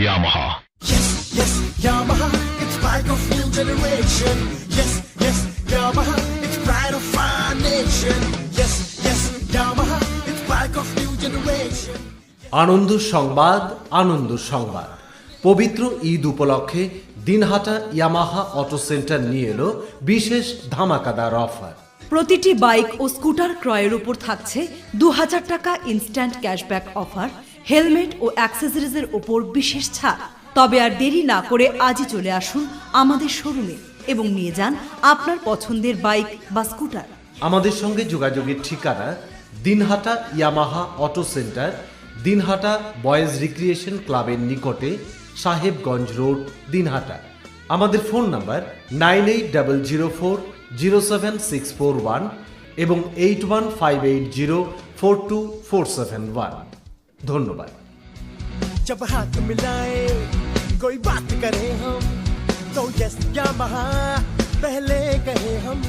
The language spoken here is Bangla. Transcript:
Yamaha. Yes, yes, Yamaha, it's bike of new generation. Yes, yes, Yamaha, it's pride of our nation. Yes, yes, Yamaha, it's bike of new generation. আনন্দ সংবাদ, আনন্দ সংবাদ। পবিত্র ঈদ উপলক্ষে দিনহাটা ইয়ামাহা অটো সেন্টার নিয়ে এলো বিশেষ ধামাকাদার অফার। প্রতিটি বাইক ও স্কুটার ক্রয়ের উপর থাকছে 2000 টাকা ইনস্ট্যান্ট ক্যাশব্যাক অফার, হেলমেট ও অ্যাক্সেসরিজের ওপর বিশেষ ছাড়। তবে আর দেরি না করে আজই চলে আসুন আমাদের শোরুমে এবং নিয়ে যান আপনার পছন্দের বাইক বা স্কুটার। আমাদের সঙ্গে যোগাযোগের ঠিকানা Dinhata Yamaha auto centre, Dinhata boys recreation ক্লাবের নিকটে, সাহেবগঞ্জ রোড, দিনহাটা। আমাদের ফোন নাম্বার 9800407641 এবং 8158042471। ধন্যবাদ। जब हाथ मिलाए कोई बात करें हम तो यस यामाहा पहले कहे हम।